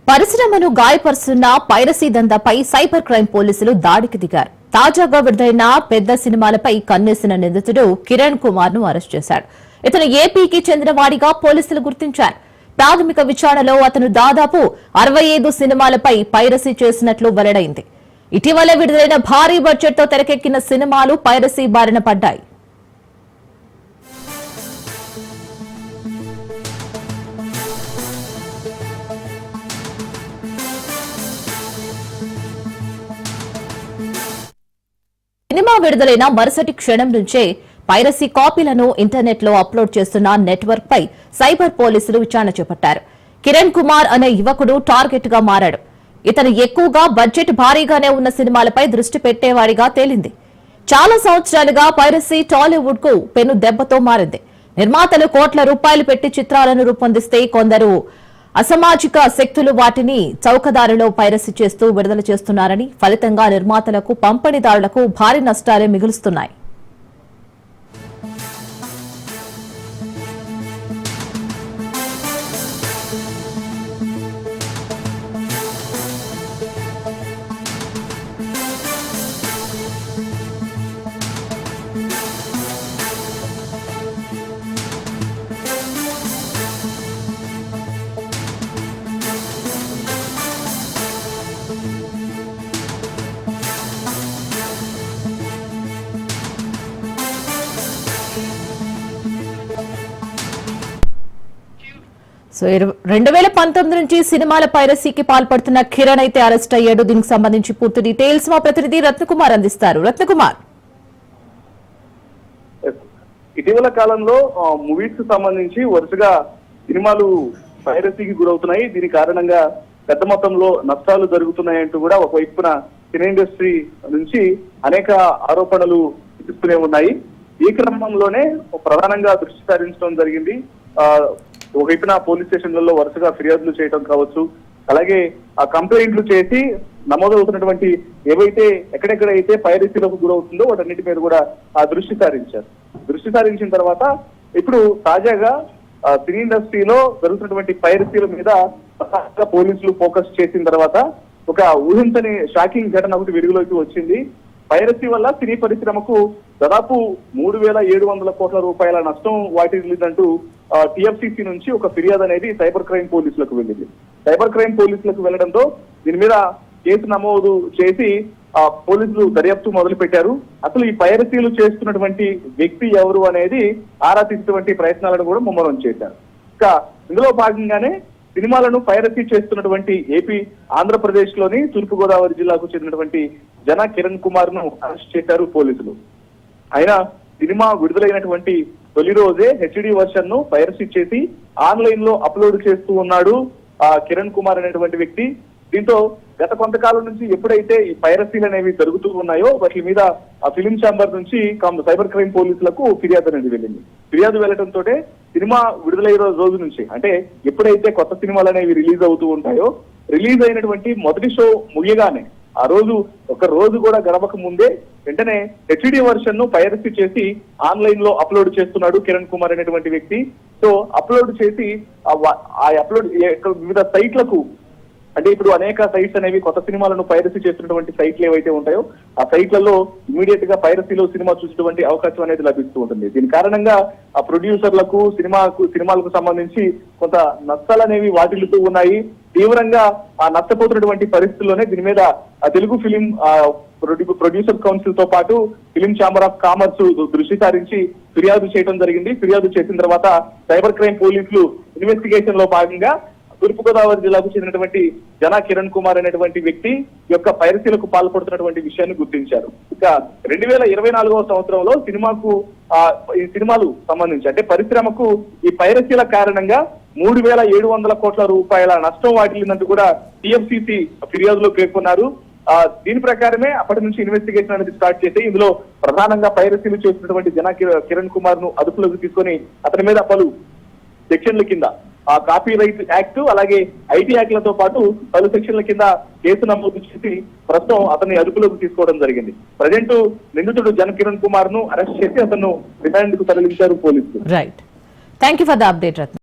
పరిశ్రమను గాయపరుస్తున్న piracy దందాపై cyber crime పోలీసులు దాడికి దిగారు. తాజాగా విడుదలైన పెద్ద సినిమాలపై కన్నేసిన నిందితుడు కిరణ్ కుమార్ ను అరెస్ట్ చేశారు. ఇతను ఏపీకి చెందిన వాడిగా పోలీసులు గుర్తించారు. ప్రాథమిక విచారణలో అతను దాదాపు 65 సినిమాలపై పైరసీ చేసినట్లు వెల్లడైంది. ఇటీవల విడుదలైన భారీ బడ్జెట్ తో తెరకెక్కిన సినిమాలు పైరసీ బారిన పడ్డాయి. సినిమా విడుదలైన మరుసటి క్షణం నుంచే పైరసీ కాపీలను ఇంటర్నెట్ లో అప్లోడ్ చేస్తున్న నెట్వర్క్ పై సైబర్ పోలీసులు విచారణ చేపట్టారు. కిరణ్ కుమార్ అనే యువకుడు టార్గెట్ గా మారాడు. ఇతను ఎక్కువగా బడ్జెట్ భారీగానే ఉన్న సినిమాలపై దృష్టి పెట్టేవాడిగా తేలింది. చాలా సంవత్సరాలుగా పైరసీ టాలీవుడ్ కు పెను దెబ్బతో మారింది. నిర్మాతలు కోట్ల రూపాయలు పెట్టి చిత్రాలను రూపొందిస్తే కొందరు అసామాజిక శక్తులు వాటిని చౌకదారిలో పైరసీ చేస్తూ విడుదల చేస్తున్నారని, ఫలితంగా నిర్మాతలకు పంపిణీదారులకు భారీ నష్టాలే మిగులుస్తున్నాయి. సో 2019 నుంచి సినిమాల పైరసీకి పాల్పడుతున్న కిరణ్ అయితే అరెస్ట్ అయ్యాడు. దీనికి సంబంధించి పూర్తి డీటెయిల్స్ మా ప్రతినిధి రత్నకుమార్ అందిస్తారు. రత్నకుమార్, ఇటీవల కాలంలో మూవీస్ కు సంబంధించి వరుసగా సినిమాలు పైరసీకి గురవుతున్నాయి. దీని కారణంగా పెద్ద మొత్తంలో నష్టాలు జరుగుతున్నాయంటూ కూడా ఒకవైపున సినీ ఇండస్ట్రీ నుంచి అనేక ఆరోపణలు ఇస్తూనే ఉన్నాయి. ఈ క్రమంలోనే ప్రధానంగా దృష్టి సారించడం జరిగింది. ఒకవైపున పోలీస్ స్టేషన్లలో వరుసగా ఫిర్యాదులు చేయడం కావచ్చు, అలాగే ఆ కంప్లైంట్లు చేసి నమోదవుతున్నటువంటి ఏవైతే ఎక్కడెక్కడైతే పైరసీలకు గురవుతుందో వాటన్నిటి మీద కూడా ఆ దృష్టి సారించారు. దృష్టి సారించిన తర్వాత ఇప్పుడు తాజాగా సినీ ఇండస్ట్రీలో జరుగుతున్నటువంటి పైరసీల మీద పోలీసులు ఫోకస్ చేసిన తర్వాత ఒక ఊహించని షాకింగ్ ఘటన ఒకటి వెలుగులోకి వచ్చింది. పైరసీ వల్ల సినీ పరిశ్రమకు దాదాపు 3,700 కోట్ల రూపాయల నష్టం వాటిల్లిందంటూ టిఎఫ్సిసి నుంచి ఒక ఫిర్యాదు అనేది సైబర్ క్రైమ్ పోలీసులకు వెళ్ళింది. సైబర్ క్రైమ్ పోలీసులకు వెళ్లడంతో దీని మీద కేసు నమోదు చేసి పోలీసులు దర్యాప్తు మొదలు పెట్టారు. అసలు ఈ పైరసీలు చేస్తున్నటువంటి వ్యక్తి ఎవరు అనేది ఆరా తీసేటువంటి ప్రయత్నాలను కూడా ముమ్మరం చేశారు. ఇంకా ఇందులో భాగంగానే సినిమాలను పైరసీ చేస్తున్నటువంటి ఏపీ ఆంధ్రప్రదేశ్ లోని తూర్పుగోదావరి జిల్లాకు చెందినటువంటి జన కిరణ్ కుమార్ ను అరెస్ట్ చేశారు పోలీసులు. ఆయన సినిమా విడుదలైనటువంటి తొలి రోజే హెచ్డి వర్షన్ ను పైరసీ చేసి ఆన్లైన్ లో అప్లోడ్ చేస్తూ ఉన్నాడు కిరణ్ కుమార్ అనేటువంటి వ్యక్తి. దీంతో గత కొంతకాలం నుంచి ఎప్పుడైతే ఈ పైరసీలు అనేవి జరుగుతూ ఉన్నాయో వాటి మీద ఆ ఫిలిం ఛాంబర్ నుంచి సైబర్ క్రైమ్ పోలీసులకు ఫిర్యాదు అనేది వెళ్ళింది. ఫిర్యాదు వెళ్లడంతో సినిమా విడుదలయ్యే రోజు నుంచి, అంటే ఎప్పుడైతే కొత్త సినిమాలు అనేవి రిలీజ్ అవుతూ ఉంటాయో, రిలీజ్ అయినటువంటి మొదటి షో ముగియగానే ఆ రోజు ఒక రోజు కూడా గడవక ముందే వెంటనే హెచ్డి వర్షన్ ను పైరసీ చేసి ఆన్లైన్ లో అప్లోడ్ చేస్తున్నాడు కిరణ్ కుమార్ అనేటువంటి వ్యక్తి. సో అప్లోడ్ చేసి ఆ అప్లోడ్ వివిధ సైట్లకు, అంటే ఇప్పుడు అనేక సైట్స్ అనేవి కొత్త సినిమాలను పైరసీ చేస్తున్నటువంటి సైట్లు ఏవైతే ఉంటాయో ఆ సైట్లలో ఇమీడియట్ గా పైరసీలో సినిమా చూసేటువంటి అవకాశం అనేది లభిస్తూ ఉంటుంది. దీని కారణంగా ఆ ప్రొడ్యూసర్లకు సినిమాలకు సంబంధించి కొంత నష్టాలు అనేవి వాటిల్లుతూ ఉన్నాయి. తీవ్రంగా ఆ నష్టపోతున్నటువంటి పరిస్థితుల్లోనే దీని మీద తెలుగు ఫిలిం ప్రొడ్యూసర్ కౌన్సిల్ తో పాటు ఫిలిం ఛాంబర్ ఆఫ్ కామర్స్ దృష్టి సారించి ఫిర్యాదు చేయడం జరిగింది. ఫిర్యాదు చేసిన తర్వాత సైబర్ క్రైమ్ పోలీసులు ఇన్వెస్టిగేషన్ లో భాగంగా తూర్పుగోదావరి జిల్లాకు చెందినటువంటి జన కిరణ్ కుమార్ అనేటువంటి వ్యక్తి యొక్క పైరసీలకు పాల్పడుతున్నటువంటి విషయాన్ని గుర్తించారు. ఇక 2024వ సంవత్సరంలో ఈ సినిమాలు సంబంధించి, అంటే పరిశ్రమకు ఈ పైరసీల కారణంగా 3,700 కోట్ల రూపాయల నష్టం వాటిల్లిందంటూ కూడా టిఎఫ్సిసి ఫిర్యాదులో పేర్కొన్నారు. దీని ప్రకారమే అప్పటి నుంచి ఇన్వెస్టిగేషన్ అనేది స్టార్ట్ చేసి ఇందులో ప్రధానంగా పైరసీలు చేస్తున్నటువంటి జన కిరణ్ కుమార్ ను అదుపులోకి తీసుకొని అతని మీద పలు సెక్షన్ల కింద కాపీ రైట్ యాక్ట్, అలాగే ఐటీ యాక్ట్లతో పాటు పలు సెక్షన్ల కింద కేసు నమోదు చేసి ప్రస్తుతం అతన్ని అదుపులోకి తీసుకోవడం జరిగింది. ప్రజెంట్ నిందితుడు జన కిరణ్ కుమార్ ను అరెస్ట్ చేసి అతను రిమాండ్ కు తరలించారు పోలీసులు. Right, thank you for the update.